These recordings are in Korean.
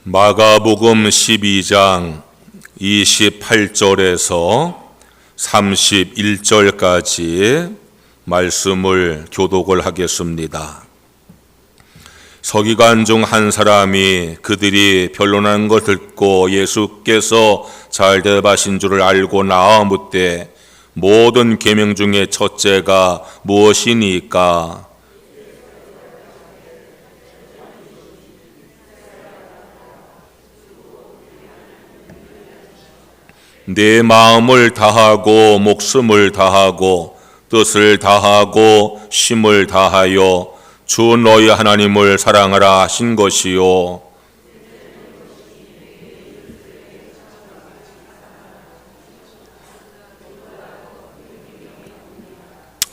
마가복음 12장 28절에서 31절까지 말씀을 교독을 하겠습니다. 서기관 중 한 사람이 그들이 변론하는 걸 듣고 예수께서 잘 대답하신 줄을 알고 나와 묻되 모든 계명 중에 첫째가 무엇이니까? 내 마음을 다하고 목숨을 다하고 뜻을 다하고 힘을 다하여 주 너희 하나님을 사랑하라 하신 것이요.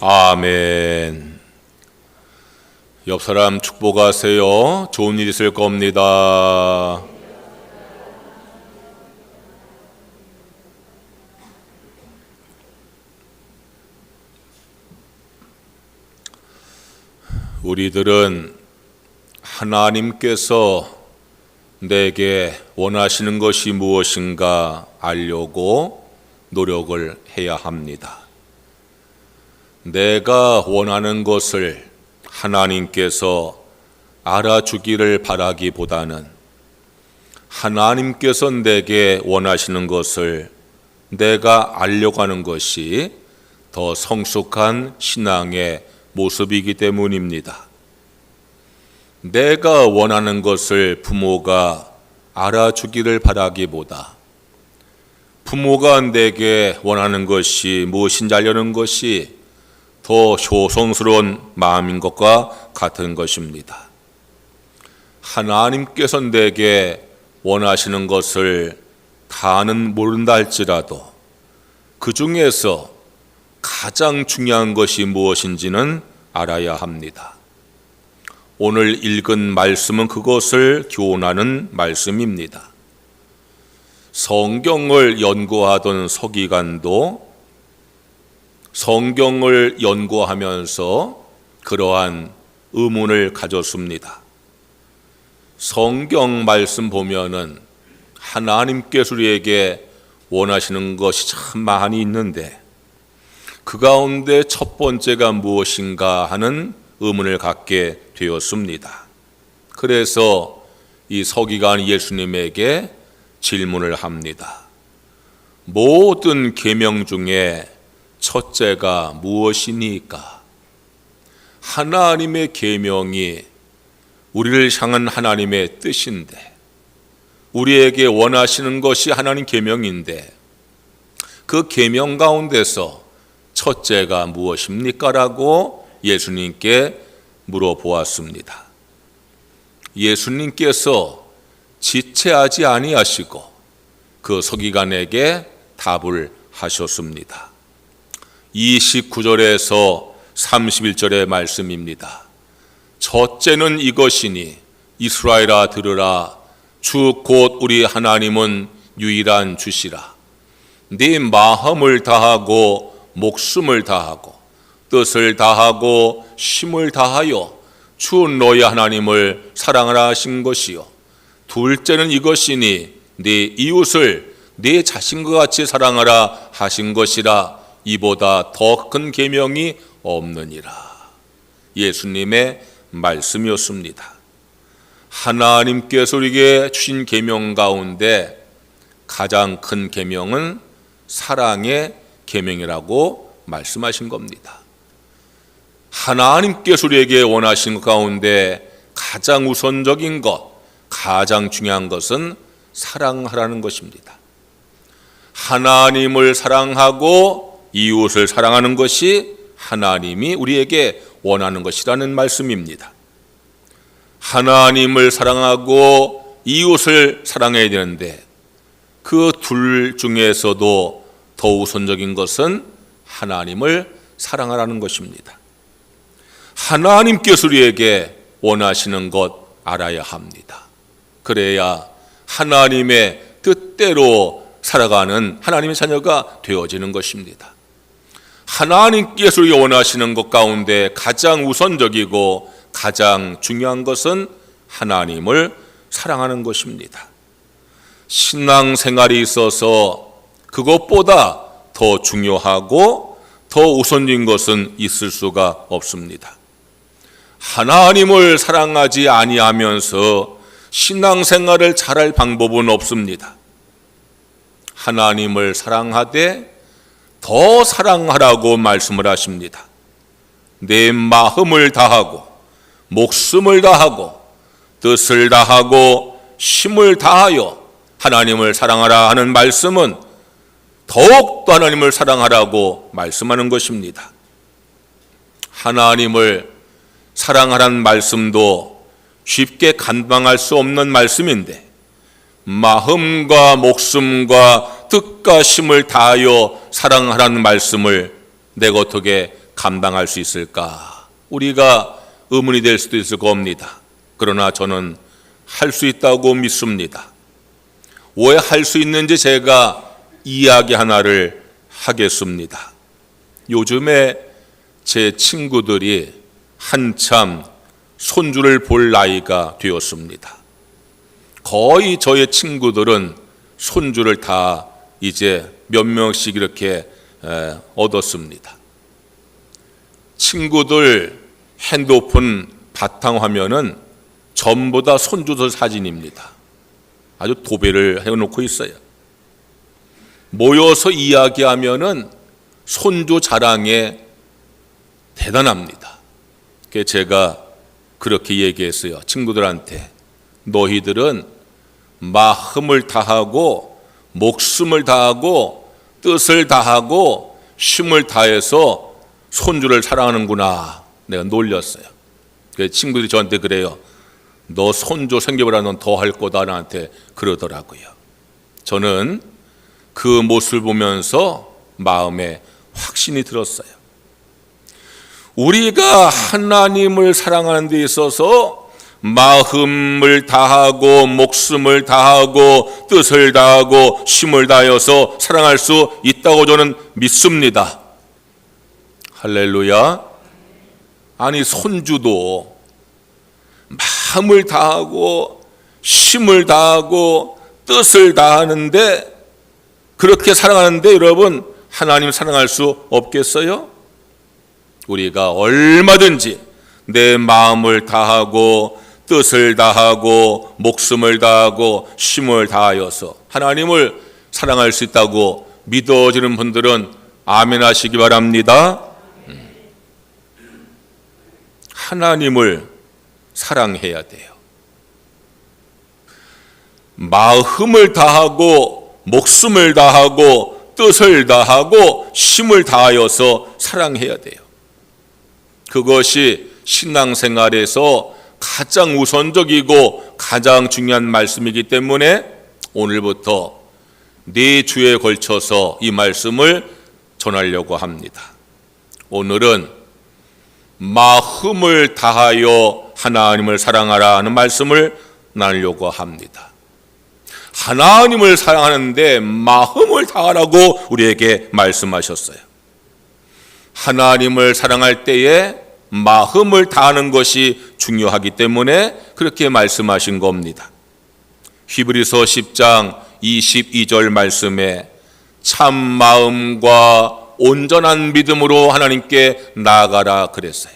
아멘. 옆 사람 축복하세요. 좋은 일 있을 겁니다. 우리들은 하나님께서 내게 원하시는 것이 무엇인가 알려고 노력을 해야 합니다. 내가 원하는 것을 하나님께서 알아주기를 바라기보다는 하나님께서 내게 원하시는 것을 내가 알려고 하는 것이 더 성숙한 신앙의 모습이기 때문입니다. 내가 원하는 것을 부모가 알아주기를 바라기보다 부모가 내게 원하는 것이 무엇인지 알려는 것이 더 효성스러운 마음인 것과 같은 것입니다. 하나님께서 내게 원하시는 것을 다는 모른다 할지라도 그 중에서 가장 중요한 것이 무엇인지는 알아야 합니다. 오늘 읽은 말씀은 그것을 교훈하는 말씀입니다. 성경을 연구하던 서기관도 성경을 연구하면서 그러한 의문을 가졌습니다. 성경 말씀 보면은 하나님께서 우리에게 원하시는 것이 참 많이 있는데 그 가운데 첫 번째가 무엇인가 하는 의문을 갖게 되었습니다. 그래서 이 서기관 예수님에게 질문을 합니다. 모든 계명 중에 첫째가 무엇이니까? 하나님의 계명이 우리를 향한 하나님의 뜻인데 우리에게 원하시는 것이 하나님 계명인데 그 계명 가운데서 첫째가 무엇입니까? 라고 예수님께 물어보았습니다. 예수님께서 지체하지 아니하시고 그 서기관에게 답을 하셨습니다. 29절에서 31절의 말씀입니다. 첫째는 이것이니 이스라엘아 들으라. 주 곧 우리 하나님은 유일한 주시라. 네 마음을 다하고 목숨을 다하고 뜻을 다하고 힘을 다하여 주 너희 하나님을 사랑하라 하신 것이요. 둘째는 이것이니 네 이웃을 네 자신과 같이 사랑하라 하신 것이라. 이보다 더 큰 계명이 없느니라. 예수님의 말씀이었습니다. 하나님께서 우리에게 주신 계명 가운데 가장 큰 계명은 사랑의 계명이라고 말씀하신 겁니다. 하나님께서 우리에게 원하신 것 가운데 가장 우선적인 것, 가장 중요한 것은 사랑하라는 것입니다. 하나님을 사랑하고 이웃을 사랑하는 것이 하나님이 우리에게 원하는 것이라는 말씀입니다. 하나님을 사랑하고 이웃을 사랑해야 되는데 그 둘 중에서도 더 우선적인 것은 하나님을 사랑하라는 것입니다. 하나님께서 우리에게 원하시는 것 알아야 합니다. 그래야 하나님의 뜻대로 살아가는 하나님의 자녀가 되어지는 것입니다. 하나님께서 우리가 원하시는 것 가운데 가장 우선적이고 가장 중요한 것은 하나님을 사랑하는 것입니다. 신앙생활에 있어서 그것보다 더 중요하고 더 우선인 것은 있을 수가 없습니다. 하나님을 사랑하지 아니하면서 신앙생활을 잘할 방법은 없습니다. 하나님을 사랑하되 더 사랑하라고 말씀을 하십니다. 내 마음을 다하고 목숨을 다하고 뜻을 다하고 힘을 다하여 하나님을 사랑하라 하는 말씀은 더욱더 하나님을 사랑하라고 말씀하는 것입니다. 하나님을 사랑하라는 말씀도 쉽게 감당할 수 없는 말씀인데 마음과 목숨과 뜻과 힘을 다하여 사랑하라는 말씀을 내가 어떻게 감당할 수 있을까? 우리가 의문이 될 수도 있을 겁니다. 그러나 저는 할 수 있다고 믿습니다. 왜 할 수 있는지 제가 이야기 하나를 하겠습니다. 요즘에 제 친구들이 한참 손주를 볼 나이가 되었습니다. 거의 저의 친구들은 손주를 다 이제 몇 명씩 이렇게 얻었습니다. 친구들 핸드폰 바탕화면은 전부 다 손주들 사진입니다. 아주 도배를 해놓고 있어요. 모여서 이야기하면은 손주 자랑에 대단합니다. 그래서 제가 그렇게 얘기했어요. 친구들한테 너희들은 마음을 다하고 목숨을 다하고 뜻을 다하고 힘을 다해서 손주를 사랑하는구나. 내가 놀렸어요. 그래서 친구들이 저한테 그래요. 너 손주 생겨보라 넌 더 할 거다 나한테 그러더라고요. 저는 그 모습을 보면서 마음에 확신이 들었어요. 우리가 하나님을 사랑하는 데 있어서 마음을 다하고 목숨을 다하고 뜻을 다하고 힘을 다하여서 사랑할 수 있다고 저는 믿습니다. 할렐루야. 아니 손주도 마음을 다하고 힘을 다하고 뜻을 다하는데 그렇게 사랑하는데 여러분 하나님 사랑할 수 없겠어요? 우리가 얼마든지 내 마음을 다하고 뜻을 다하고 목숨을 다하고 힘을 다하여서 하나님을 사랑할 수 있다고 믿어지는 분들은 아멘 하시기 바랍니다. 하나님을 사랑해야 돼요. 마음을 다하고 목숨을 다하고 뜻을 다하고 힘을 다하여서 사랑해야 돼요. 그것이 신앙생활에서 가장 우선적이고 가장 중요한 말씀이기 때문에 오늘부터 4주에 걸쳐서 이 말씀을 전하려고 합니다. 오늘은 마음을 다하여 하나님을 사랑하라 하는 말씀을 나누려고 합니다. 하나님을 사랑하는데 마음을 다하라고 우리에게 말씀하셨어요. 하나님을 사랑할 때에 마음을 다하는 것이 중요하기 때문에 그렇게 말씀하신 겁니다. 히브리서 10장 22절 말씀에 참 마음과 온전한 믿음으로 하나님께 나아가라 그랬어요.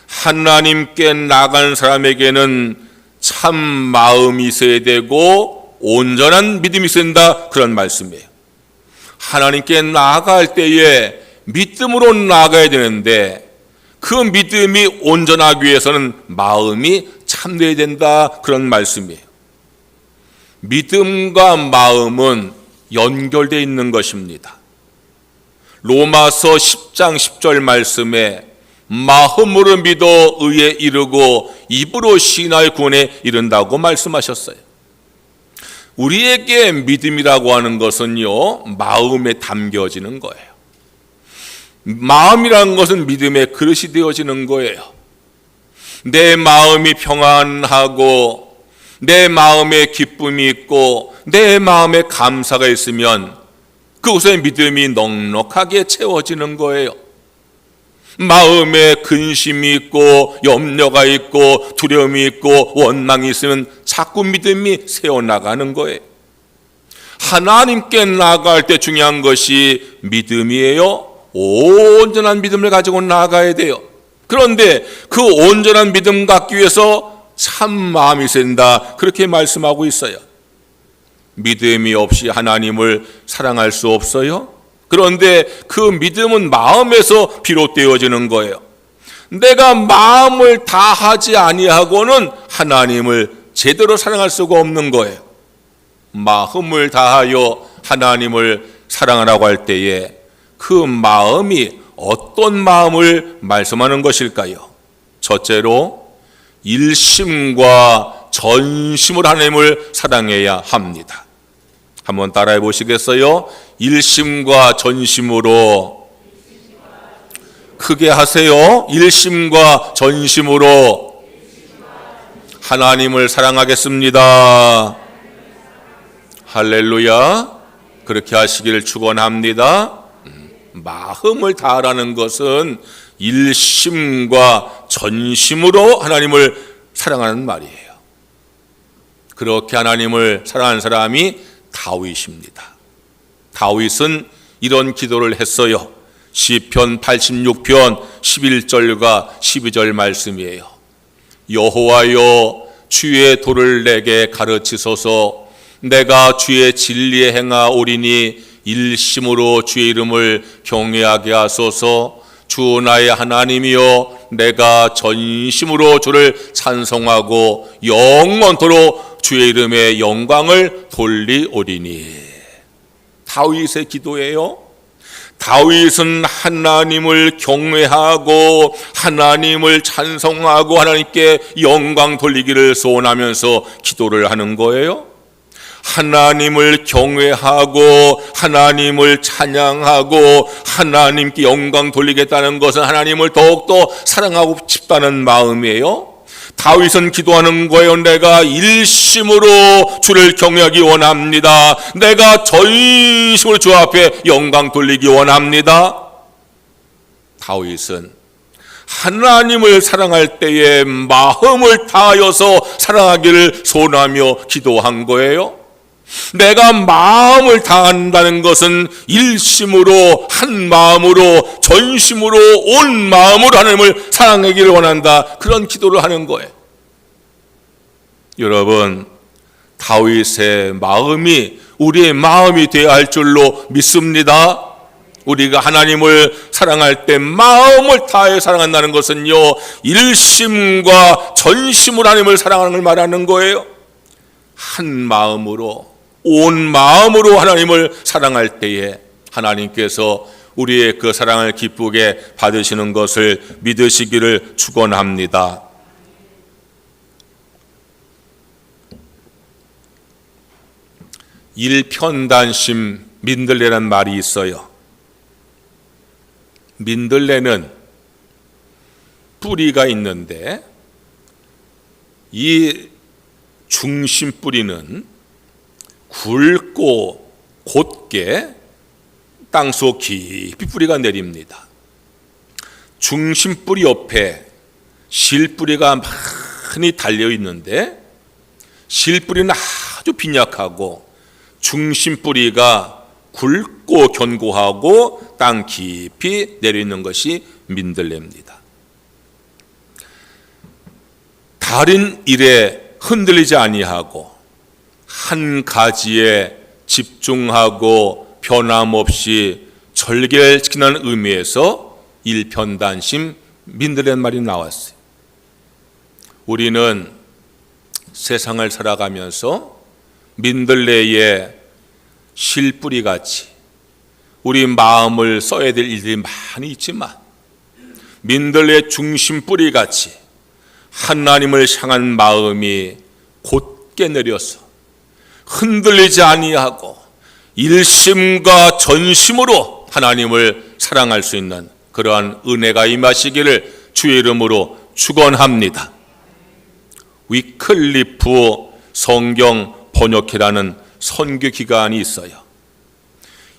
하나님께 나아간 사람에게는 참 마음이 있어야 되고 온전한 믿음이 있어야 된다 그런 말씀이에요. 하나님께 나아갈 때에 믿음으로 나아가야 되는데 그 믿음이 온전하기 위해서는 마음이 참되어야 된다 그런 말씀이에요. 믿음과 마음은 연결되어 있는 것입니다. 로마서 10장 10절 말씀에 마음으로 믿어 의에 이르고 입으로 시인하여 구원에 이른다고 말씀하셨어요. 우리에게 믿음이라고 하는 것은요 마음에 담겨지는 거예요. 마음이라는 것은 믿음의 그릇이 되어지는 거예요. 내 마음이 평안하고 내 마음에 기쁨이 있고 내 마음에 감사가 있으면 그곳에 믿음이 넉넉하게 채워지는 거예요. 마음에 근심이 있고 염려가 있고 두려움이 있고 원망이 있으면 자꾸 믿음이 새어나가는 거예요. 하나님께 나아갈 때 중요한 것이 믿음이에요. 온전한 믿음을 가지고 나아가야 돼요. 그런데 그 온전한 믿음 갖기 위해서 참 마음이 센다, 그렇게 말씀하고 있어요. 믿음이 없이 하나님을 사랑할 수 없어요. 그런데 그 믿음은 마음에서 비롯되어지는 거예요. 내가 마음을 다하지 아니하고는 하나님을 제대로 사랑할 수가 없는 거예요. 마음을 다하여 하나님을 사랑하라고 할 때에 그 마음이 어떤 마음을 말씀하는 것일까요? 첫째로 일심과 전심으로 하나님을 사랑해야 합니다. 한번 따라해 보시겠어요? 일심과 전심으로. 크게 하세요. 일심과 전심으로 하나님을 사랑하겠습니다. 할렐루야. 그렇게 하시기를 축원합니다. 마음을 다하라는 것은 일심과 전심으로 하나님을 사랑하는 말이에요. 그렇게 하나님을 사랑하는 사람이 다윗입니다. 다윗은 이런 기도를 했어요. 시편 86편 11절과 12절 말씀이에요. 여호와여, 주의 도를 내게 가르치소서. 내가 주의 진리에 행하오리니 일심으로 주의 이름을 경외하게 하소서. 주 나의 하나님이여, 내가 전심으로 주를 찬송하고 영원토록 주의 이름의 영광을 돌리오리니. 다윗의 기도예요. 다윗은 하나님을 경외하고 하나님을 찬송하고 하나님께 영광 돌리기를 소원하면서 기도를 하는 거예요. 하나님을 경외하고 하나님을 찬양하고 하나님께 영광 돌리겠다는 것은 하나님을 더욱더 사랑하고 싶다는 마음이에요. 다윗은 기도하는 거예요. 내가 일심으로 주를 경외하기 원합니다. 내가 전심으로 주 앞에 영광 돌리기 원합니다. 다윗은 하나님을 사랑할 때에 마음을 다하여서 사랑하기를 소원하며 기도한 거예요. 내가 마음을 다한다는 것은 일심으로, 한 마음으로, 전심으로, 온 마음으로 하나님을 사랑하기를 원한다, 그런 기도를 하는 거예요. 여러분, 다윗의 마음이 우리의 마음이 되어야 할 줄로 믿습니다. 우리가 하나님을 사랑할 때 마음을 다해 사랑한다는 것은요, 일심과 전심으로 하나님을 사랑하는 걸 말하는 거예요. 한 마음으로, 온 마음으로 하나님을 사랑할 때에 하나님께서 우리의 그 사랑을 기쁘게 받으시는 것을 믿으시기를 축원합니다. 일편단심 민들레란 말이 있어요. 민들레는 뿌리가 있는데 이 중심 뿌리는 굵고 곧게 땅속 깊이 뿌리가 내립니다. 중심 뿌리 옆에 실뿌리가 많이 달려 있는데 실뿌리는 아주 빈약하고 중심 뿌리가 굵고 견고하고 땅 깊이 내려 있는 것이 민들레입니다. 다른 일에 흔들리지 아니하고 한 가지에 집중하고 변함없이 절개를 지키는 의미에서 일편단심 민들레라는 말이 나왔어요. 우리는 세상을 살아가면서 민들레의 실뿌리같이 우리 마음을 써야 될 일들이 많이 있지만 민들레의 중심 뿌리같이 하나님을 향한 마음이 곧게 내려서 흔들리지 아니하고 일심과 전심으로 하나님을 사랑할 수 있는 그러한 은혜가 임하시기를 주의 이름으로 축원합니다. 위클리프 성경 번역회라는 선교 기관이 있어요.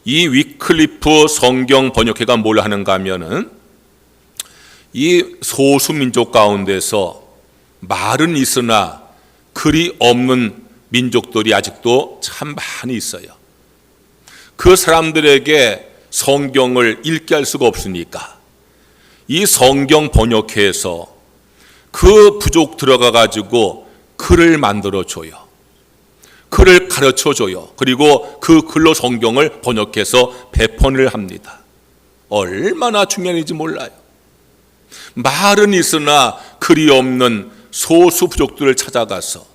이 위클리프 성경 번역회가 뭘 하는가 하면은 이 소수민족 가운데서 말은 있으나 글이 없는 민족들이 아직도 참 많이 있어요. 그 사람들에게 성경을 읽게 할 수가 없으니까 이 성경 번역회에서 그 부족 들어가 가지고 글을 만들어 줘요. 글을 가르쳐 줘요. 그리고 그 글로 성경을 번역해서 배폰을 합니다. 얼마나 중요한지 몰라요. 말은 있으나 글이 없는 소수 부족들을 찾아가서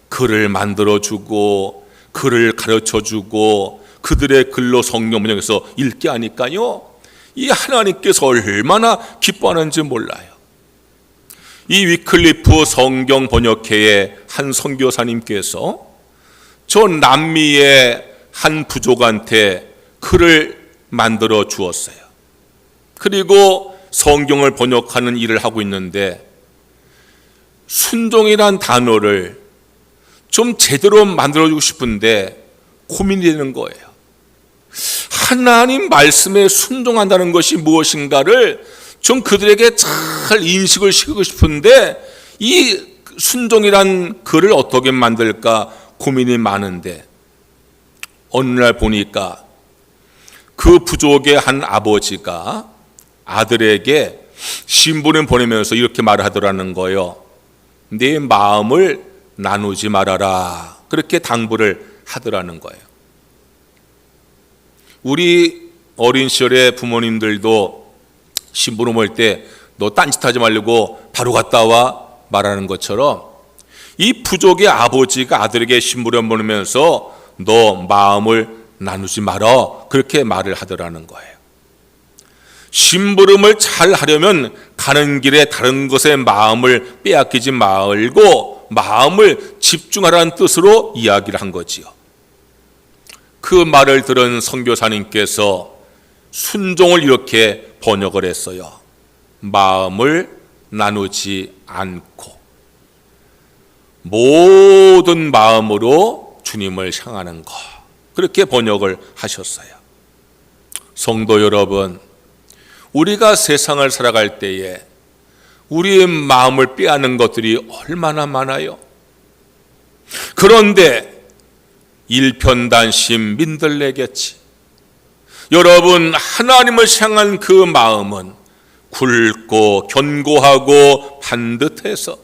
글을 만들어 주고 글을 가르쳐 주고 그들의 글로 성경 번역해서 읽게 하니까요, 이 하나님께서 얼마나 기뻐하는지 몰라요. 이 위클리프 성경 번역회의 한 선교사님께서 저 남미의 한 부족한테 글을 만들어 주었어요. 그리고 성경을 번역하는 일을 하고 있는데 순종이란 단어를 좀 제대로 만들어주고 싶은데 고민이 되는 거예요. 하나님 말씀에 순종한다는 것이 무엇인가를 좀 그들에게 잘 인식을 시키고 싶은데 이 순종이란 글을 어떻게 만들까 고민이 많은데 어느 날 보니까 그 부족의 한 아버지가 아들에게 신부를 보내면서 이렇게 말하더라는 거예요. 내 마음을 나누지 말아라. 그렇게 당부를 하더라는 거예요. 우리 어린 시절에 부모님들도 신부름 올 때 너 딴짓하지 말고 바로 갔다 와 말하는 것처럼 이 부족의 아버지가 아들에게 신부름 보내면서 너 마음을 나누지 말아 그렇게 말을 하더라는 거예요. 심부름을 잘 하려면 가는 길에 다른 것에 마음을 빼앗기지 말고 마음을 집중하라는 뜻으로 이야기를 한 거지요. 그 말을 들은 선교사님께서 순종을 이렇게 번역을 했어요. 마음을 나누지 않고 모든 마음으로 주님을 향하는 것, 그렇게 번역을 하셨어요. 성도 여러분, 우리가 세상을 살아갈 때에 우리의 마음을 빼앗는 것들이 얼마나 많아요. 그런데 일편단심 민들레겠지. 여러분, 하나님을 향한 그 마음은 굵고 견고하고 반듯해서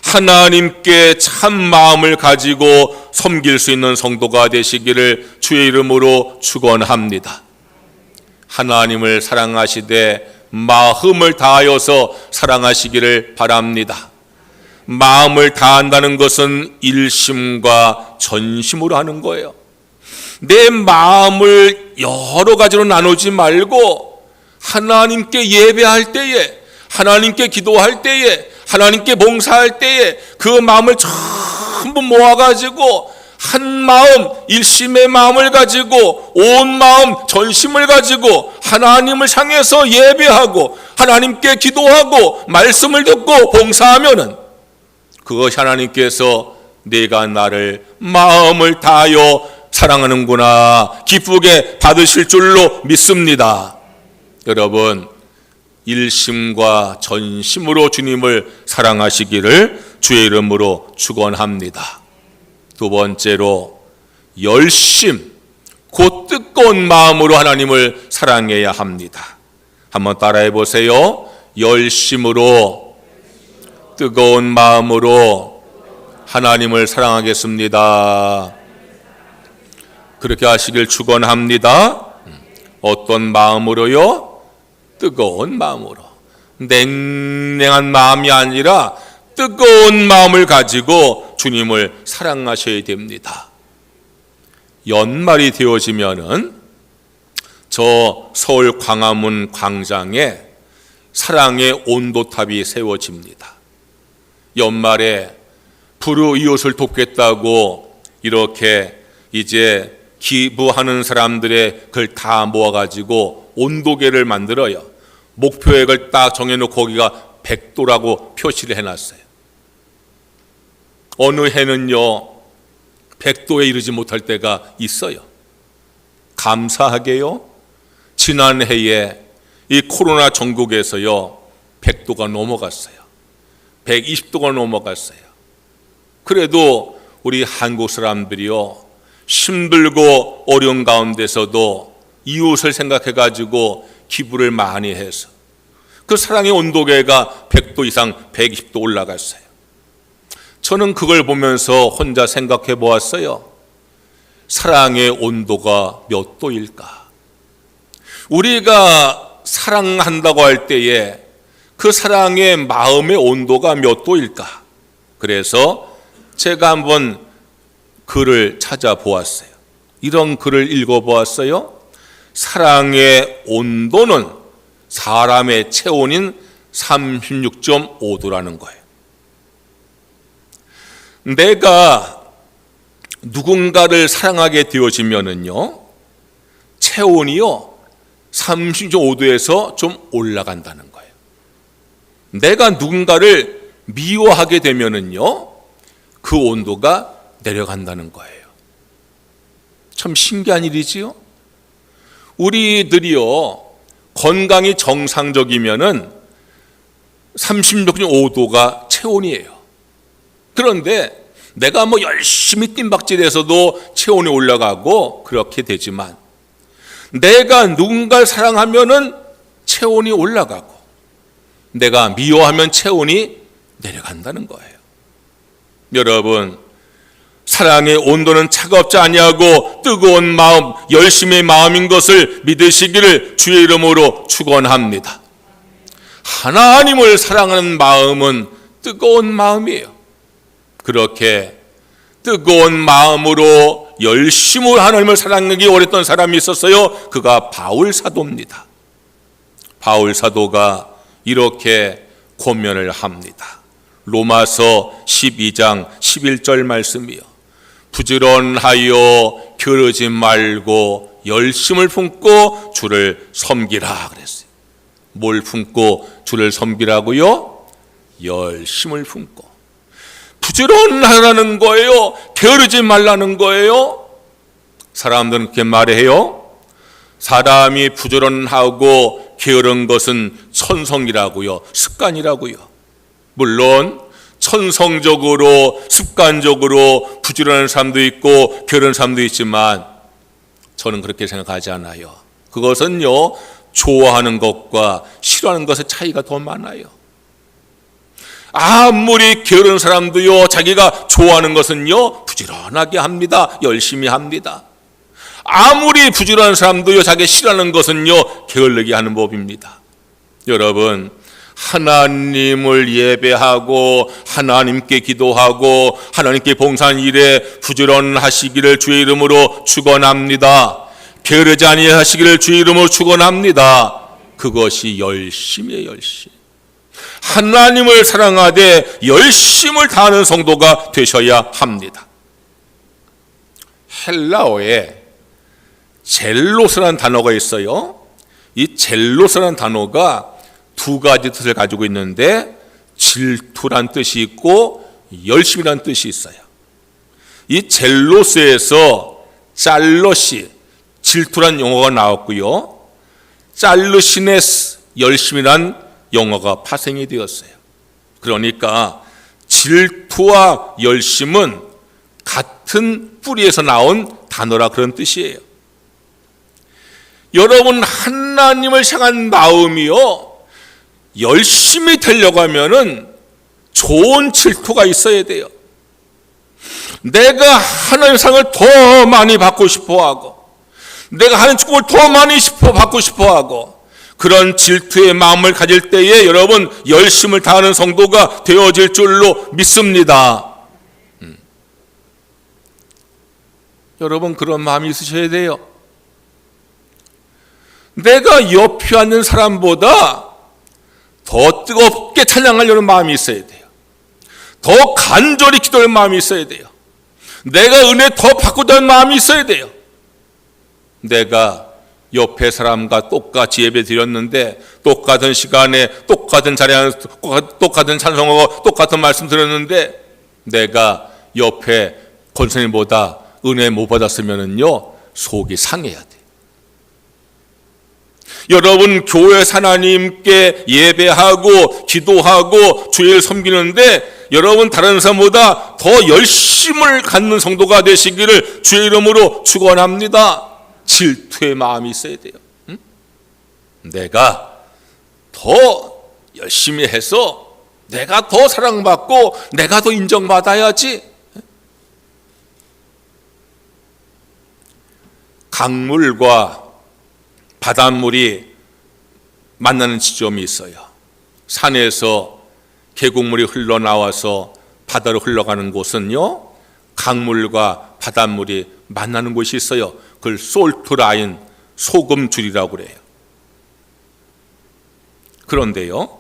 하나님께 참 마음을 가지고 섬길 수 있는 성도가 되시기를 주의 이름으로 축원합니다. 하나님을 사랑하시되 마음을 다하여서 사랑하시기를 바랍니다. 마음을 다한다는 것은 일심과 전심으로 하는 거예요. 내 마음을 여러 가지로 나누지 말고 하나님께 예배할 때에, 하나님께 기도할 때에, 하나님께 봉사할 때에 그 마음을 전부 모아가지고 한 마음, 일심의 마음을 가지고 온 마음, 전심을 가지고 하나님을 향해서 예배하고 하나님께 기도하고 말씀을 듣고 봉사하면은 그것이 하나님께서 내가 나를 마음을 다하여 사랑하는구나 기쁘게 받으실 줄로 믿습니다. 여러분, 일심과 전심으로 주님을 사랑하시기를 주의 이름으로 축원합니다. 두 번째로 열심, 곧 뜨거운 마음으로 하나님을 사랑해야 합니다. 한번 따라해 보세요. 열심으로, 뜨거운 마음으로 하나님을 사랑하겠습니다. 그렇게 하시길 축원합니다. 어떤 마음으로요? 뜨거운 마음으로. 냉랭한 마음이 아니라 뜨거운 마음을 가지고 주님을 사랑하셔야 됩니다. 연말이 되어지면은 저 서울 광화문 광장에 사랑의 온도탑이 세워집니다. 연말에 불우이웃을 돕겠다고 이렇게 이제 기부하는 사람들의 그걸 다 모아가지고 온도계를 만들어요. 목표액을 딱 정해놓고 거기가 100도라고 표시를 해놨어요. 어느 해는요 100도에 이르지 못할 때가 있어요. 감사하게요 지난 해에 이 코로나 전국에서요 100도가 넘어갔어요. 120도가 넘어갔어요. 그래도 우리 한국 사람들이요, 힘들고 어려운 가운데서도 이웃을 생각해 가지고 기부를 많이 해서 그 사랑의 온도계가 100도 이상 120도 올라갔어요. 저는 그걸 보면서 혼자 생각해 보았어요. 사랑의 온도가 몇 도일까? 우리가 사랑한다고 할 때에 그 사랑의 마음의 온도가 몇 도일까? 그래서 제가 한번 글을 찾아보았어요. 이런 글을 읽어보았어요. 사랑의 온도는 사람의 체온인 36.5도라는 거예요. 내가 누군가를 사랑하게 되어지면은요, 체온이요 36.5도에서 좀 올라간다는 거예요. 내가 누군가를 미워하게 되면은요, 그 온도가 내려간다는 거예요. 참 신기한 일이지요. 우리들이요, 건강이 정상적이면은 36.5도가 체온이에요. 그런데 내가 열심히 뜀박질해서도 체온이 올라가고 그렇게 되지만, 내가 누군가를 사랑하면은 체온이 올라가고, 내가 미워하면 체온이 내려간다는 거예요. 여러분, 사랑의 온도는 차갑지 아니하고 뜨거운 마음, 열심의 마음인 것을 믿으시기를 주의 이름으로 축원합니다. 하나님을 사랑하는 마음은 뜨거운 마음이에요. 그렇게 뜨거운 마음으로 열심으로 하나님을 사랑하기 원했던 사람이 있었어요. 그가 바울 사도입니다. 바울 사도가 이렇게 권면을 합니다. 로마서 12장 11절 말씀이요. 부지런하여 게으르지 말고 열심을 품고 주를 섬기라 그랬어요. 뭘 품고 주를 섬기라고요? 열심을 품고. 부지런하라는 거예요? 게으르지 말라는 거예요? 사람들은 그렇게 말해요. 사람이 부지런하고 게으른 것은 천성이라고요, 습관이라고요. 물론 천성적으로 습관적으로 부지런한 사람도 있고 게으른 사람도 있지만, 저는 그렇게 생각하지 않아요. 그것은요, 좋아하는 것과 싫어하는 것의 차이가 더 많아요. 아무리 게으른 사람도요, 자기가 좋아하는 것은요 부지런하게 합니다. 열심히 합니다. 아무리 부지런한 사람도요, 자기 싫어하는 것은요 게을르게 하는 법입니다. 여러분, 하나님을 예배하고 하나님께 기도하고 하나님께 봉사하는 일에 부지런하시기를 주의 이름으로 축원합니다. 게으르지 아니하시기를 주의 이름으로 축원합니다. 그것이 열심이에요, 열심. 하나님을 사랑하되 열심을 다하는 성도가 되셔야 합니다. 헬라어에 젤로스라는 단어가 있어요. 이 젤로스라는 단어가 두 가지 뜻을 가지고 있는데, 질투란 뜻이 있고 열심이란 뜻이 있어요. 이 젤로스에서 짤러시, 질투란 용어가 나왔고요, 짤르시네스, 열심이란 용어가 파생이 되었어요. 그러니까 질투와 열심은 같은 뿌리에서 나온 단어라, 그런 뜻이에요. 여러분, 하나님을 향한 마음이요, 열심히 되려고 하면은 좋은 질투가 있어야 돼요. 내가 하나님의 상을 더 많이 받고 싶어 하고, 내가 하는 축복을 더 많이 받고 싶어 하고, 그런 질투의 마음을 가질 때에 여러분, 열심을 다하는 성도가 되어질 줄로 믿습니다. 여러분, 그런 마음이 있으셔야 돼요. 내가 옆에 앉는 사람보다 더 뜨겁게 찬양하려는 마음이 있어야 돼요. 더 간절히 기도할 마음이 있어야 돼요. 내가 은혜 더 받고자 하는 마음이 있어야 돼요. 내가 옆에 사람과 똑같이 예배 드렸는데, 똑같은 시간에 똑같은 자리에 똑같은 찬송하고 똑같은 말씀 드렸는데, 내가 옆에 권사님보다 은혜 못 받았으면요 속이 상해야 돼. 여러분 교회에서 하나님께 예배하고 기도하고 주일 섬기는데 여러분 다른 사람보다 더 열심을 갖는 성도가 되시기를 주의 이름으로 축원합니다. 질투의 마음이 있어야 돼요. 내가 더 열심히 해서 내가 더 사랑받고 내가 더 인정받아야지. 강물과 바닷물이 만나는 지점이 있어요. 산에서 계곡물이 흘러나와서 바다로 흘러가는 곳은요, 강물과 바닷물이 만나는 곳이 있어요. 그걸 솔트 라인, 소금줄이라고 그래요. 그런데요,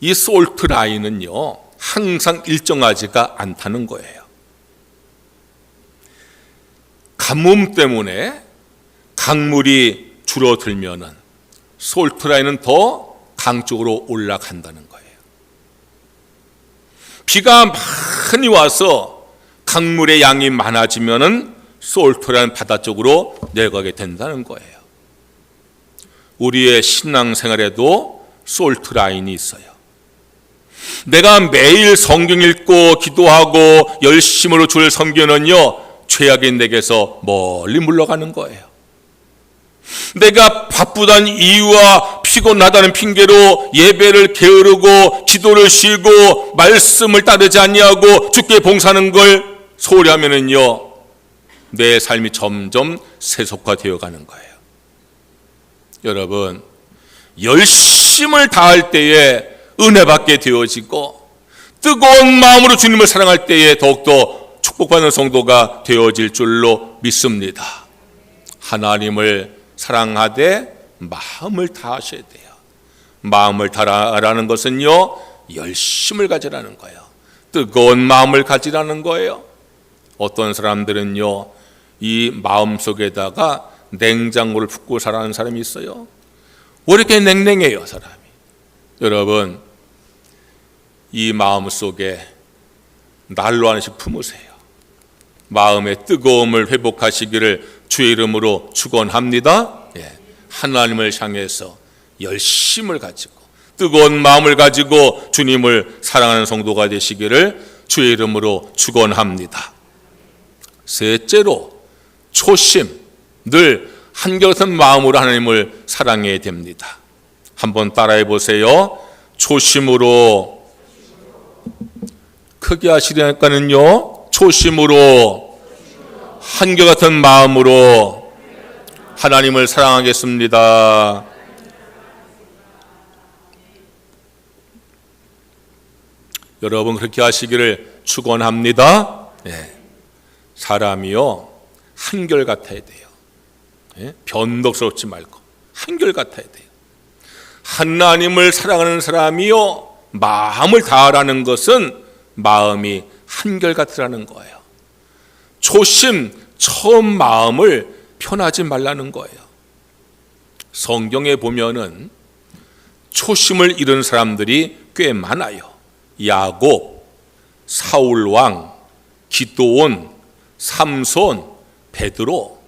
이 솔트 라인은요 항상 일정하지가 않다는 거예요. 가뭄 때문에 강물이 줄어들면은 솔트 라인은 더 강 쪽으로 올라간다는 거예요. 비가 많이 와서 강물의 양이 많아지면은 솔트 라인 바다 쪽으로 내려가게 된다는 거예요. 우리의 신앙생활에도 솔트 라인이 있어요. 내가 매일 성경 읽고 기도하고 열심으로 주를 섬기는요, 죄악인 내게서 멀리 물러가는 거예요. 내가 바쁘다는 이유와 피곤하다는 핑계로 예배를 게으르고 기도를 쉬고 말씀을 따르지 아니하고 주께 봉사하는 걸 소홀히 하면은요, 내 삶이 점점 세속화되어 가는 거예요. 여러분, 열심을 다할 때에 은혜 받게 되어지고 뜨거운 마음으로 주님을 사랑할 때에 더욱더 축복받는 성도가 되어질 줄로 믿습니다. 하나님을 사랑하되 마음을 다하셔야 돼요. 마음을 다하라는 것은요, 열심을 가지라는 거예요. 뜨거운 마음을 가지라는 거예요. 어떤 사람들은요, 이 마음 속에다가 냉장고를 붓고 살아가는 사람이 있어요. 왜 이렇게 냉랭해요, 사람이? 여러분, 이 마음 속에 난로 하나씩 품으세요. 마음의 뜨거움을 회복하시기를 주의 이름으로 축원합니다. 하나님을 향해서 열심을 가지고 뜨거운 마음을 가지고 주님을 사랑하는 성도가 되시기를 주의 이름으로 축원합니다. 셋째로, 초심, 늘 한결같은 마음으로 하나님을 사랑해야 됩니다. 한번 따라해 보세요. 초심으로, 크게 하시려니까는요, 초심으로 한결같은 마음으로 하나님을 사랑하겠습니다. 여러분 그렇게 하시기를 축원합니다. 사람이요 한결같아야 돼요. 변덕스럽지 말고 한결같아야 돼요. 하나님을 사랑하는 사람이요 마음을 다하라는 것은 마음이 한결같으라는 거예요. 초심, 처음 마음을 편하지 말라는 거예요. 성경에 보면은 초심을 잃은 사람들이 꽤 많아요. 야곱, 사울왕, 기드온, 삼손, 베드로,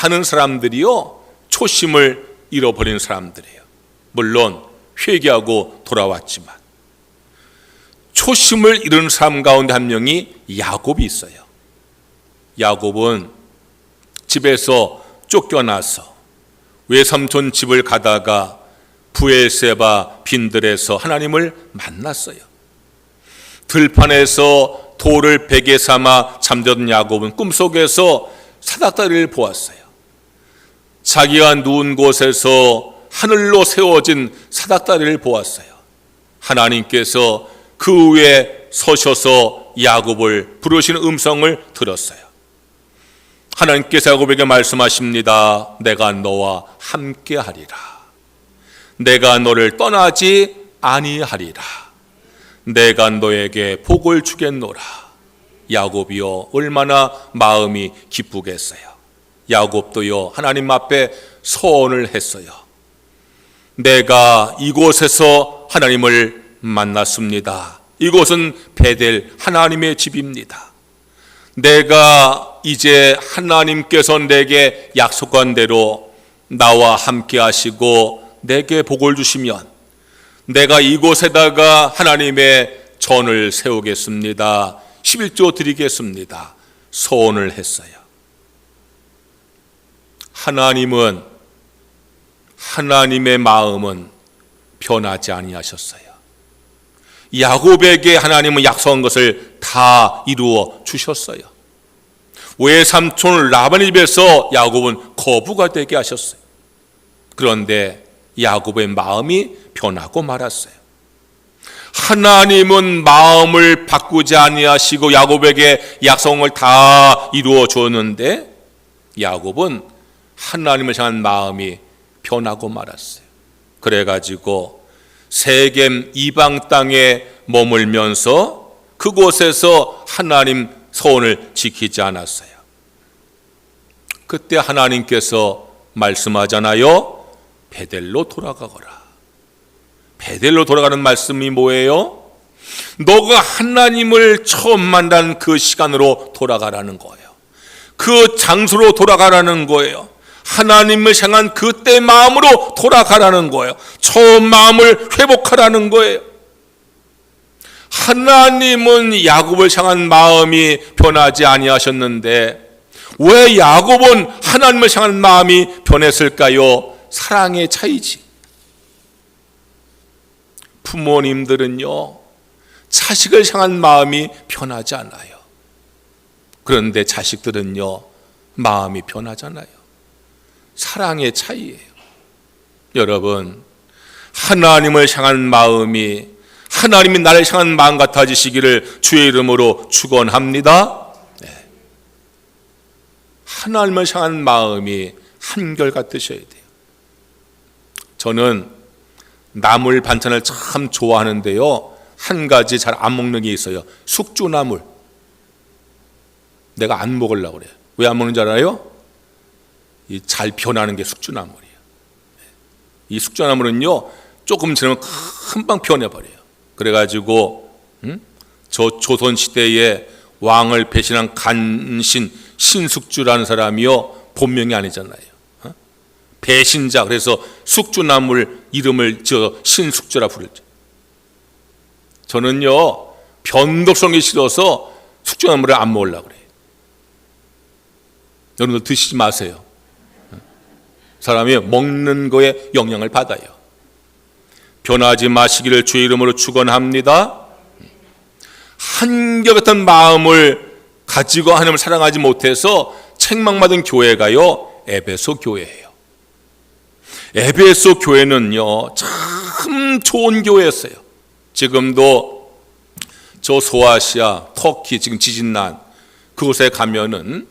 많은 사람들이요 초심을 잃어버린 사람들이에요. 물론 회개하고 돌아왔지만 초심을 잃은 사람 가운데 한 명이 야곱이 있어요. 야곱은 집에서 쫓겨나서 외삼촌 집을 가다가 브엘세바 빈들에서 하나님을 만났어요. 들판에서 돌을 베개 삼아 잠든 야곱은 꿈속에서 사닥다리를 보았어요. 자기가 누운 곳에서 하늘로 세워진 사닥다리를 보았어요. 하나님께서 그 위에 서셔서 야곱을 부르시는 음성을 들었어요. 하나님께서 야곱에게 말씀하십니다. 내가 너와 함께하리라. 내가 너를 떠나지 아니하리라. 내가 너에게 복을 주겠노라. 야곱이요 얼마나 마음이 기쁘겠어요. 야곱도요 하나님 앞에 서원을 했어요. 내가 이곳에서 하나님을 만났습니다. 이곳은 베델 하나님의 집입니다. 내가 이제 하나님께서 내게 약속한 대로 나와 함께 하시고 내게 복을 주시면 내가 이곳에다가 하나님의 전을 세우겠습니다. 11조 드리겠습니다. 소원을 했어요. 하나님의 마음은 변하지 아니하셨어요. 야곱에게 하나님은 약속한 것을 다 이루어 주셨어요. 외삼촌 라반의 집에서 야곱은 거부가 되게 하셨어요. 그런데 야곱의 마음이 변하고 말았어요. 하나님은 마음을 바꾸지 아니하시고 야곱에게 약속을 다 이루어 주었는데 야곱은 하나님을 향한 마음이 변하고 말았어요. 그래가지고 세겜 이방 땅에 머물면서 그곳에서 하나님 소원을 지키지 않았어요. 그때 하나님께서 말씀하잖아요. 베델로 돌아가거라. 베델로 돌아가는 말씀이 뭐예요? 너가 하나님을 처음 만난 그 시간으로 돌아가라는 거예요. 그 장소로 돌아가라는 거예요. 하나님을 향한 그때 마음으로 돌아가라는 거예요. 처음 마음을 회복하라는 거예요. 하나님은 야곱을 향한 마음이 변하지 아니하셨는데 왜 야곱은 하나님을 향한 마음이 변했을까요? 사랑의 차이지. 부모님들은요, 자식을 향한 마음이 변하지 않아요. 그런데 자식들은요, 마음이 변하잖아요. 사랑의 차이예요. 여러분, 하나님을 향한 마음이 하나님이 나를 향한 마음 같아지시기를 주의 이름으로 축원합니다. 네. 하나님을 향한 마음이 한결같으셔야 돼요. 저는 나물 반찬을 참 좋아하는데요, 한 가지 잘 안 먹는 게 있어요. 숙주나물. 내가 안 먹으려고 그래요. 왜 안 먹는 줄 알아요? 잘 변하는 게 숙주나물이에요. 이 숙주나물은요, 조금 지나면 금방 변해버려요. 그래가지고 저 조선시대에 왕을 배신한 간신 신숙주라는 사람이요, 본명이 아니잖아요. 배신자. 그래서 숙주나물 이름을 신숙주라 부르죠. 저는요, 변덕성이 싫어서 숙주나물을 안 먹으려고 그래요. 여러분들 드시지 마세요. 사람이 먹는 거에 영향을 받아요. 변하지 마시기를 주의 이름으로 축원합니다. 한결같은 마음을 가지고 하나님을 사랑하지 못해서 책망받은 교회가요, 에베소 교회예요. 에베소 교회는요, 참 좋은 교회였어요. 지금도 저 소아시아, 터키 지금 지진 난 그곳에 가면은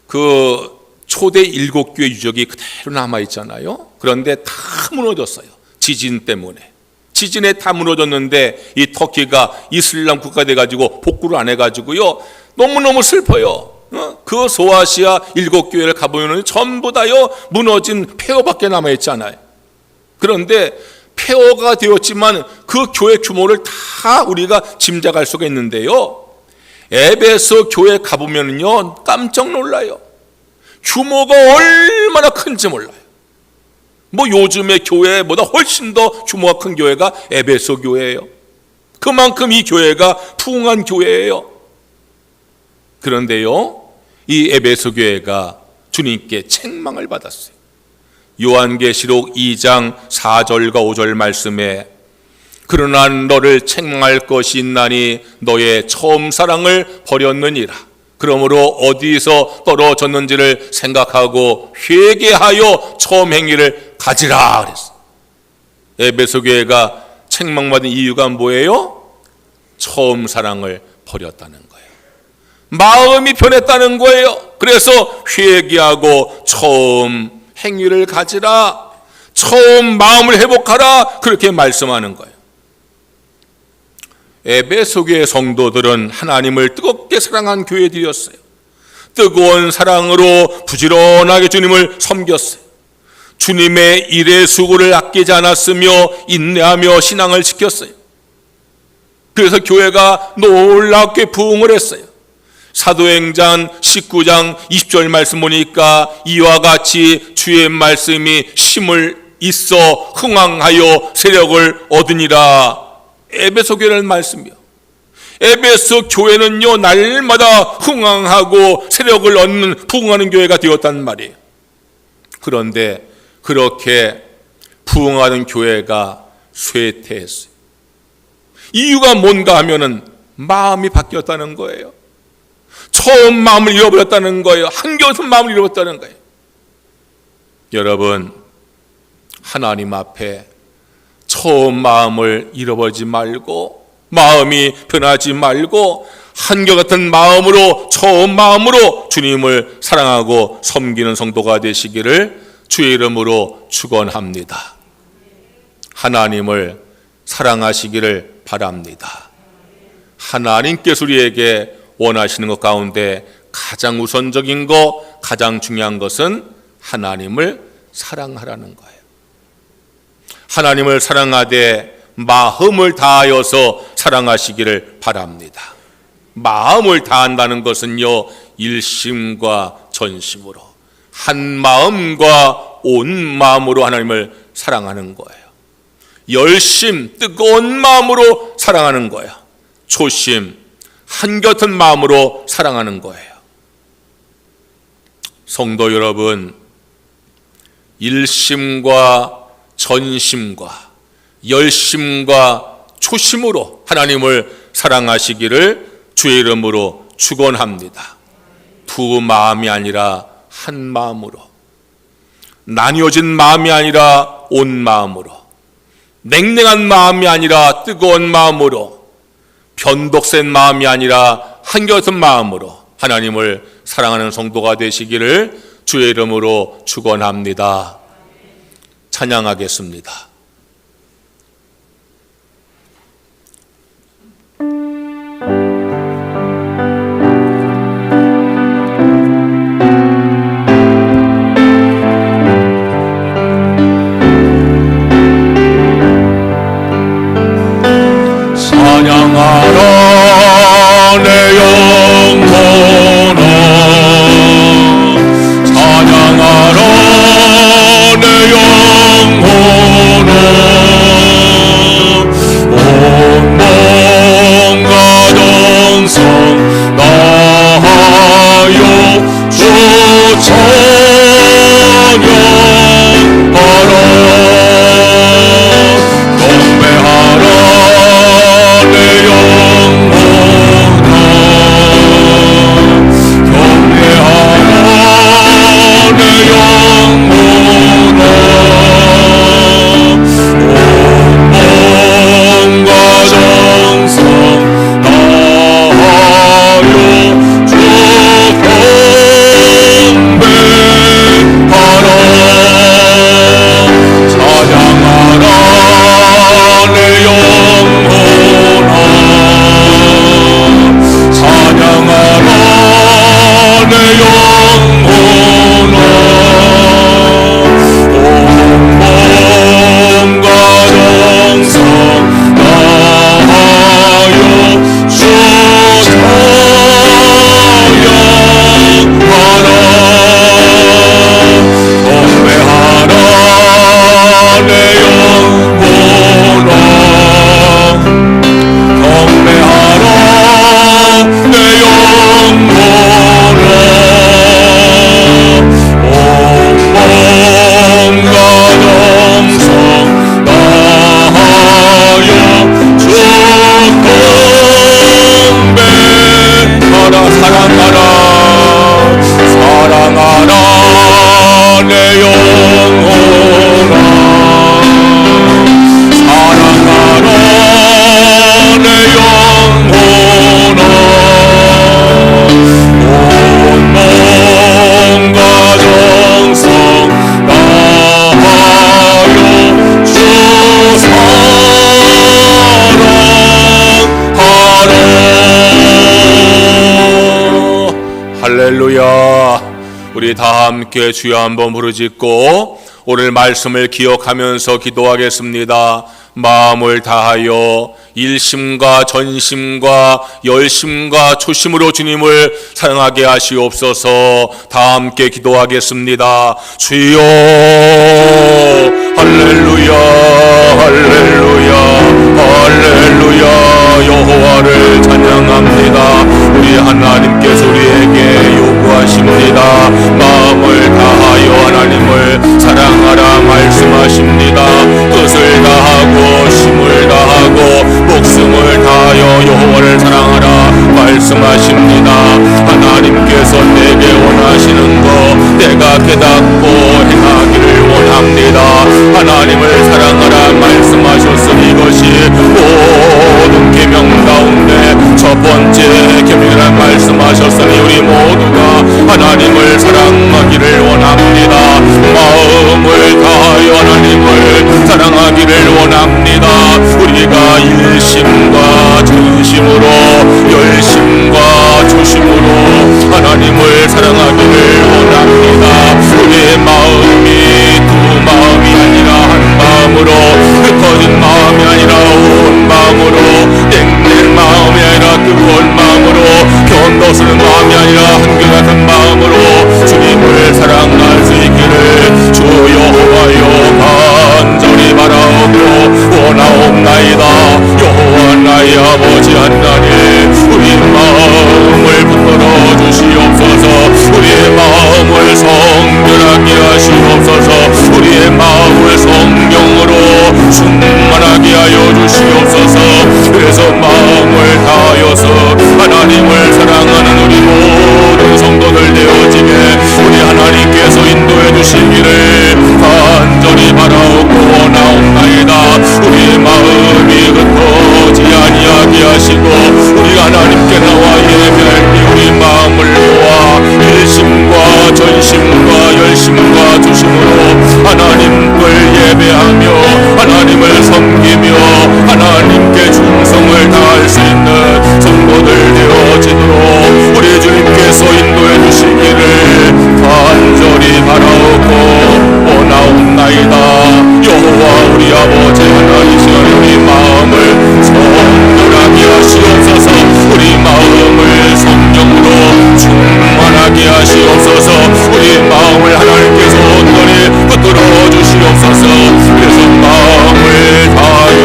그 초대 7교회 유적이 그대로 남아있잖아요. 그런데 다 무너졌어요. 지진 때문에. 지진에 다 무너졌는데 이 터키가 이슬람 국가 돼가지고 복구를 안 해가지고요, 너무너무 슬퍼요. 그 소아시아 7교회를 가보면 전부 다요, 무너진 폐허밖에 남아있잖아요. 그런데 폐허가 되었지만 그 교회 규모를 다 우리가 짐작할 수가 있는데요, 에베소 교회 가보면요, 깜짝 놀라요. 규모가 얼마나 큰지 몰라요. 뭐 요즘의 교회보다 훨씬 더 규모가 큰 교회가 에베소 교회예요. 그만큼 이 교회가 부흥한 교회예요. 그런데요, 이 에베소 교회가 주님께 책망을 받았어요. 요한계시록 2장 4절과 5절 말씀에 그러나 너를 책망할 것이 있나니 너의 처음 사랑을 버렸느니라. 그러므로 어디서 떨어졌는지를 생각하고 회개하여 처음 행위를 가지라 그랬어요. 에베소 교회가 책망받은 이유가 뭐예요? 처음 사랑을 버렸다는 거예요. 마음이 변했다는 거예요. 그래서 회개하고 처음 행위를 가지라, 처음 마음을 회복하라, 그렇게 말씀하는 거예요. 에베소 교회 성도들은 하나님을 뜨겁게 사랑한 교회들이었어요. 뜨거운 사랑으로 부지런하게 주님을 섬겼어요. 주님의 일의 수고를 아끼지 않았으며 인내하며 신앙을 지켰어요. 그래서 교회가 놀랍게 부흥을 했어요. 사도행전 19장 20절 말씀 보니까 이와 같이 주의 말씀이 힘을 있어 흥왕하여 세력을 얻으니라. 에베소 교회는 말씀이요. 에베소 교회는요, 날마다 흥왕하고 세력을 얻는 부흥하는 교회가 되었단 말이에요. 그런데 그렇게 부흥하는 교회가 쇠퇴했어요. 이유가 뭔가 하면은 마음이 바뀌었다는 거예요. 처음 마음을 잃어버렸다는 거예요. 한결같은 마음을 잃어버렸다는 거예요. 여러분, 하나님 앞에 처음 마음을 잃어버리지 말고, 마음이 변하지 말고, 한결같은 마음으로, 처음 마음으로 주님을 사랑하고 섬기는 성도가 되시기를 주의 이름으로 축원합니다. 하나님을 사랑하시기를 바랍니다. 하나님께서 우리에게 원하시는 것 가운데 가장 우선적인 것, 가장 중요한 것은 하나님을 사랑하라는 거예요. 하나님을 사랑하되 마음을 다하여서 사랑하시기를 바랍니다. 마음을 다한다는 것은요, 일심과 전심으로, 한 마음과 온 마음으로 하나님을 사랑하는 거예요. 열심, 뜨거운 마음으로 사랑하는 거예요. 초심, 한결같은 마음으로 사랑하는 거예요. 성도 여러분, 일심과 전심과 열심과 초심으로 하나님을 사랑하시기를 주의 이름으로 축원합니다. 두 마음이 아니라 한 마음으로, 나뉘어진 마음이 아니라 온 마음으로, 냉랭한 마음이 아니라 뜨거운 마음으로, 변덕센 마음이 아니라 한결같은 마음으로 하나님을 사랑하는 성도가 되시기를 주의 이름으로 축원합니다. 찬양하겠습니다. 찬양하라 내 영혼아, 찬양하라 내 영혼아, 온 몸과 정성 다하여 주 찬양하라. 경배하라 내 영혼아, 경배하라 내 영혼아, 온 몸과 정성 다하여 주 경배하라. 찬양하라 내 영혼아, 찬양하라 내 영혼아, 온 몸과 정성 다하여 주 찬양하라. 경배하라 내 영혼아, 경배하라 내 영혼아, 온 몸과 정성 다하여 주 경배하라. 사랑하라, 사랑하라 내 영혼아, 사랑하라 내 영혼아, 온 몸과 정성 다하여 주 사랑하라. 할렐루야. 우리 다 함께 주여 한번 부르짖고 오늘 말씀을 기억하면서 기도하겠습니다. 마음을 다하여 일심과 전심과 열심과 초심으로 주님을 사랑하게 하시옵소서. 다 함께 기도하겠습니다. 주여 할렐루야 할렐루야 할렐루야. 여호와를 찬양합니다. 우리 하나님께서 우리에게 요구하십니다. 마음을 다하여 하나님을 사랑하라 말씀하십니다. 뜻을 다하고 힘을 다하고 목숨을 다하여 여호와를 사랑하라 말씀하십니다. 하나님께서 내게 원하시는 것 내가 깨닫고 행하기를 원합니다. 하나님을 사랑하라 말씀하셨으니 이것이 모든 계명 가운데 첫 번째 계명이라 말씀하셨으니 우리 모두가 하나님을 사랑하기를 원합니다. 마음을 다하여 하나님을 사랑하기를 원합니다. 우리가 일심과 전심으로 열심과 초심으로 하나님을 사랑하기를 원합니다. 우리의 마음이 두 마음이 아니라 한 마음으로, 흩어진 마음이 아니라 온 마음으로, 땡땡 마음이 아니라 뜨거운 마음으로, 견도스는 마음이 아니라 한결같은 마음으로 주님을 사랑할 수 있기를 주 여호와여 간절히 바라오고 원하옵나이다. 여호와 나의 아버지 하나님, 우리 마음을 붙들어 주시옵소서. 우리의 마음을 성결하게 하시옵소서. 우리의 마음을 성경으로 충만하게 하여 주시옵소서. 그래서 마음을 다하여서 하나님을 사랑하는 우리 모든 성도들 되어지게 우리 하나님께서 인도해 주시기를 간절히 바라오고 원하옵나이다. 우리의 마음이 흩어지 아니하게 하시고 우리가 하나님께 나와 예배할 때 우리 마음을 모아 일심과 전심과 열심과 조심으로 하나님을 예배하며 하나님을 섬기며 하나님께 충성을 다할 수 있는 성도들 되어지도록 우리 주님께서 인도해 주시기를 간절히 바라오고 원하옵나이다. 여호와 우리 아버지 하나님이시여, 우리 마음을 성결하게 하시옵소서. 우리 마음을 성령으로 충만하게 하시옵소서. 우리 마음을 하나님께서 온전히 붙들어 주시옵소서. 그래서 마음을 다하여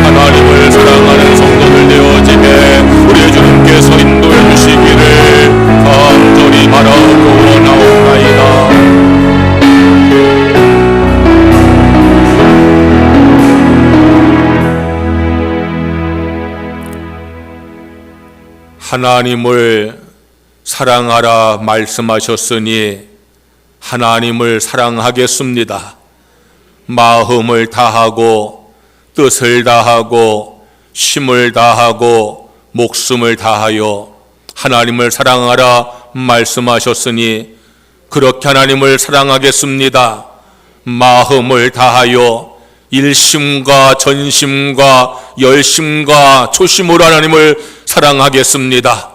하나님을 사랑하는 성도들 되어지게 우리 주님께서 인도해 주시기를 간절히 바라오고 원하옵나이다. 하나님을 사랑하라 말씀하셨으니 하나님을 사랑하겠습니다. 마음을 다하고 뜻을 다하고 힘을 다하고 목숨을 다하여 하나님을 사랑하라 말씀하셨으니 그렇게 하나님을 사랑하겠습니다. 마음을 다하여 일심과 전심과 열심과 초심으로 하나님을 사랑하겠습니다.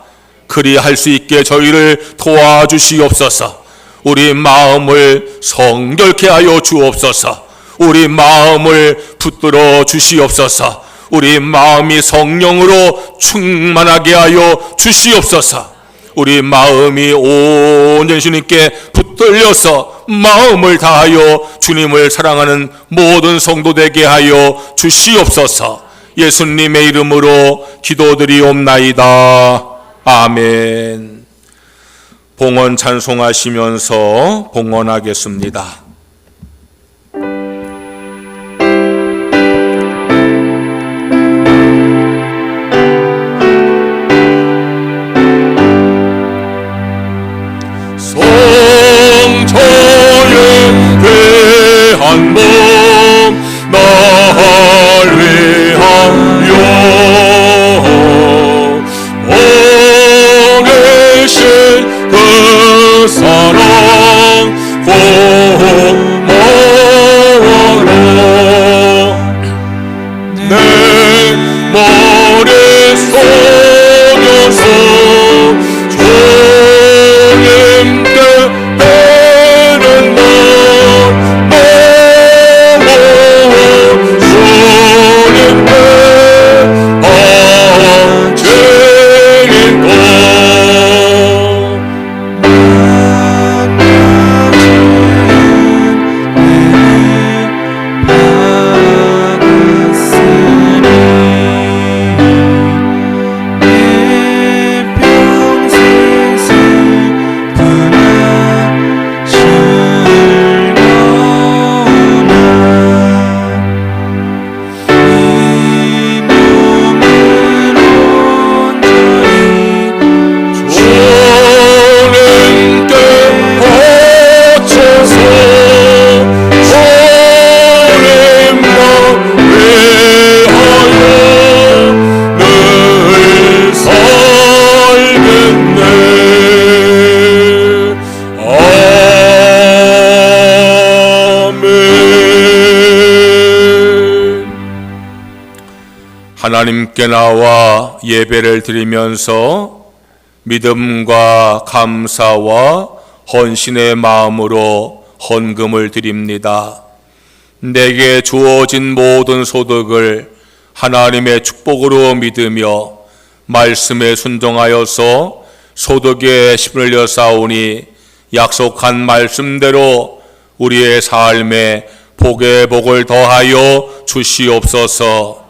그리할 수 있게 저희를 도와주시옵소서. 우리 마음을 성결케 하여 주옵소서. 우리 마음을 붙들어 주시옵소서. 우리 마음이 성령으로 충만하게 하여 주시옵소서. 우리 마음이 온전히 주님께 붙들려서 마음을 다하여 주님을 사랑하는 모든 성도 되게 하여 주시옵소서. 예수님의 이름으로 기도드리옵나이다. 아멘. 봉헌 찬송하시면서 봉헌하겠습니다. 한 몸 날 위하여 보내신 그 사랑 하나님께 나와 예배를 드리면서 믿음과 감사와 헌신의 마음으로 헌금을 드립니다. 내게 주어진 모든 소득을 하나님의 축복으로 믿으며 말씀에 순종하여서 소득에 힘을 내어 싸우니 약속한 말씀대로 우리의 삶에 복의 복을 더하여 주시옵소서.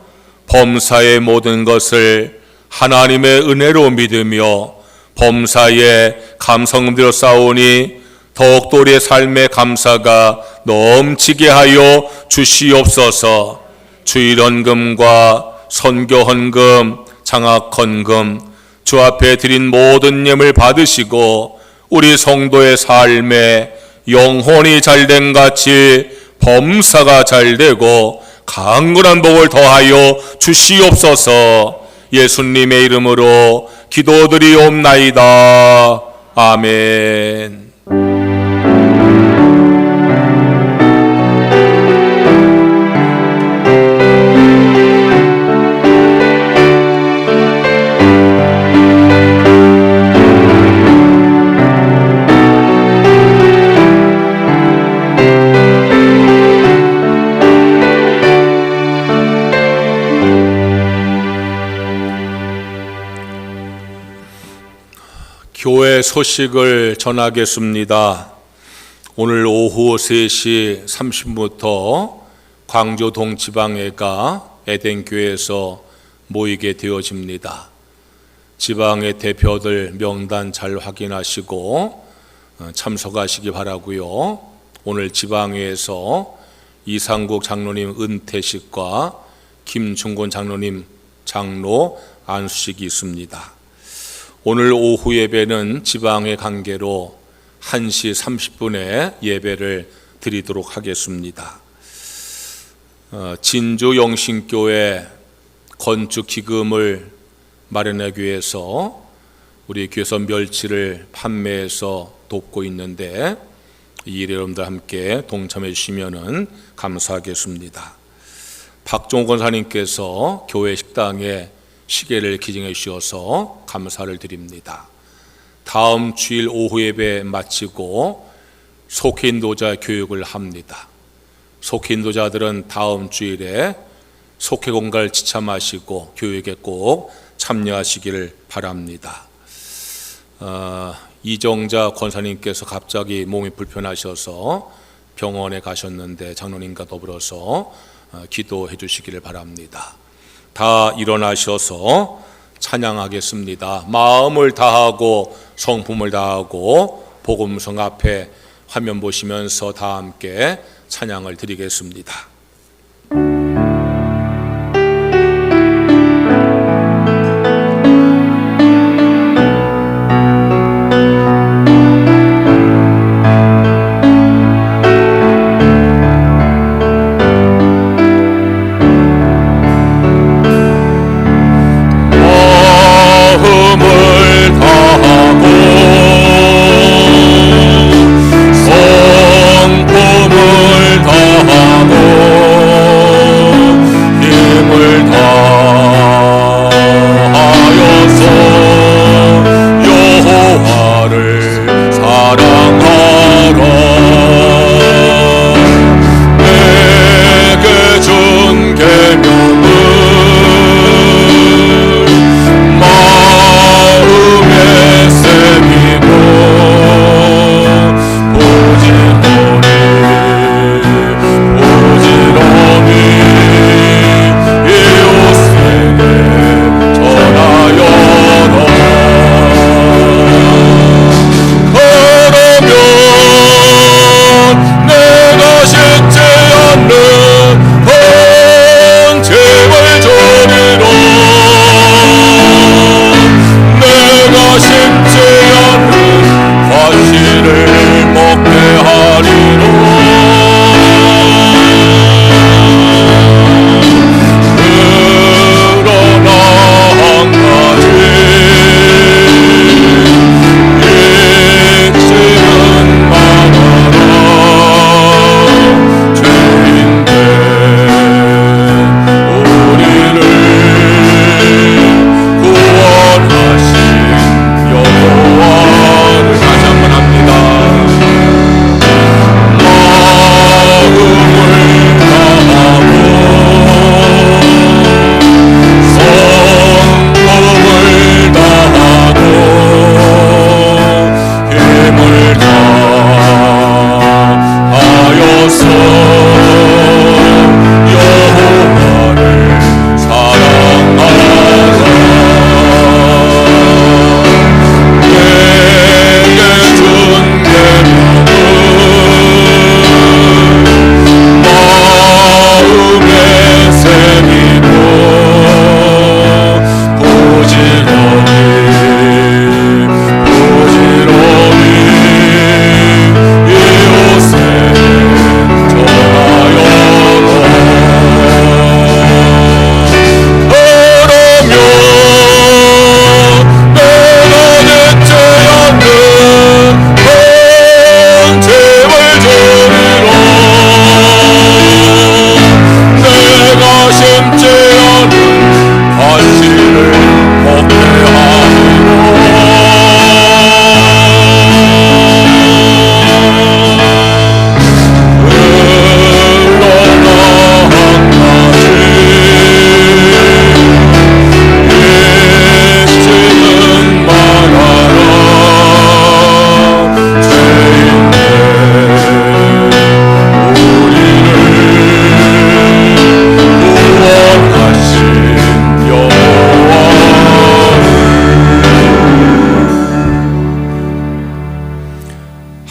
범사의 모든 것을 하나님의 은혜로 믿으며 범사에 감성들어 싸우니 더욱더 우리의 삶의 감사가 넘치게 하여 주시옵소서. 주일헌금과 선교헌금, 장학헌금, 주 앞에 드린 모든 예물 받으시고 우리 성도의 삶에 영혼이 잘된 같이 범사가 잘되고 강건한 복을 더하여 주시옵소서. 예수님의 이름으로 기도드리옵나이다. 아멘. 교회 소식을 전하겠습니다. 오늘 오후 3시 30분부터 광주 동지방회가 에덴교회에서 모이게 되어집니다. 지방의 대표들 명단 잘 확인하시고 참석하시기 바라고요. 오늘 지방회에서 이상국 장로님 은퇴식과 김중곤 장로님 장로 안수식이 있습니다. 오늘 오후 예배는 지방의 관계로 1시 30분에 예배를 드리도록 하겠습니다. 진주 영신교회 건축 기금을 마련하기 위해서 우리 교회에서 멸치를 판매해서 돕고 있는데 이 일에 여러분들 함께 동참해 주시면 감사하겠습니다. 박종호 권사님께서 교회 식당에 시계를 기증해 주셔서 감사를 드립니다. 다음 주일 오후 예배 마치고 속회인도자 교육을 합니다. 속회인도자들은 다음 주일에 속회 공간을 지참하시고 교육에 꼭 참여하시기를 바랍니다. 이정자 권사님께서 갑자기 몸이 불편하셔서 병원에 가셨는데 장로님과 더불어서 기도해 주시기를 바랍니다. 다 일어나셔서 찬양하겠습니다. 마음을 다하고 성품을 다하고 복음성 앞에 화면 보시면서 다 함께 찬양을 드리겠습니다. 성품을 다하고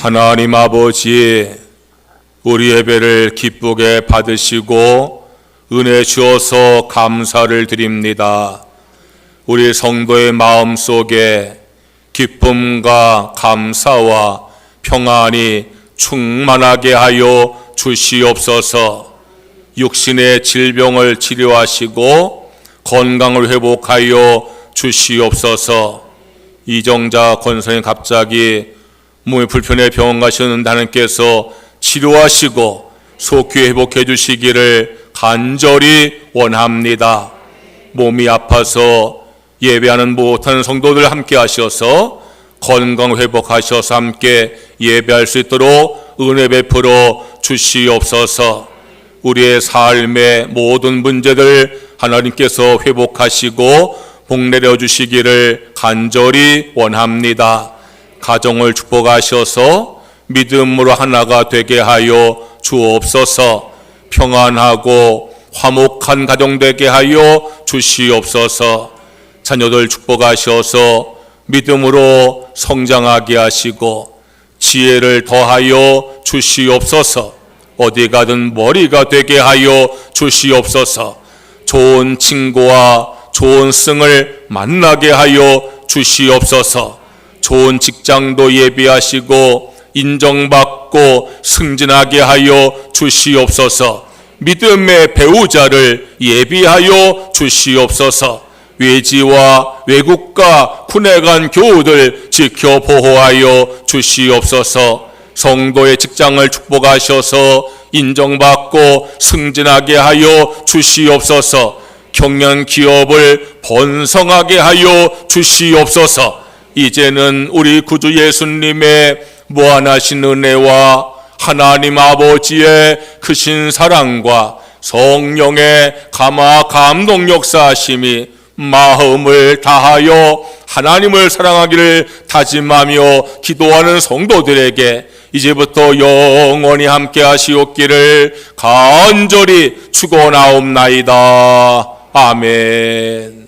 하나님 아버지, 우리 예배를 기쁘게 받으시고 은혜 주어서 감사를 드립니다. 우리 성도의 마음속에 기쁨과 감사와 평안이 충만하게 하여 주시옵소서. 육신의 질병을 치료하시고 건강을 회복하여 주시옵소서. 이정자 권사님 갑자기 몸이 불편해 병원 가셨는데 하나님께서 치료하시고 속히 회복해 주시기를 간절히 원합니다. 몸이 아파서 예배하는 못하는 성도들 함께 하셔서 건강 회복하셔서 함께 예배할 수 있도록 은혜 베풀어 주시옵소서. 우리의 삶의 모든 문제들 하나님께서 회복하시고 복 내려 주시기를 간절히 원합니다. 가정을 축복하셔서 믿음으로 하나가 되게 하여 주옵소서. 평안하고 화목한 가정 되게 하여 주시옵소서. 자녀들 축복하셔서 믿음으로 성장하게 하시고 지혜를 더하여 주시옵소서. 어디 가든 머리가 되게 하여 주시옵소서. 좋은 친구와 좋은 승을 만나게 하여 주시옵소서. 좋은 직장도 예비하시고 인정받고 승진하게 하여 주시옵소서. 믿음의 배우자를 예비하여 주시옵소서. 외지와 외국과 군에 간 교우들 지켜 보호하여 주시옵소서. 성도의 직장을 축복하셔서 인정받고 승진하게 하여 주시옵소서. 경영 기업을 번성하게 하여 주시옵소서. 이제는 우리 구주 예수님의 무한하신 은혜와 하나님 아버지의 크신 사랑과 성령의 감화 감동 역사하심이 마음을 다하여 하나님을 사랑하기를 다짐하며 기도하는 성도들에게 이제부터 영원히 함께 하시옵기를 간절히 축원하옵나이다. 아멘.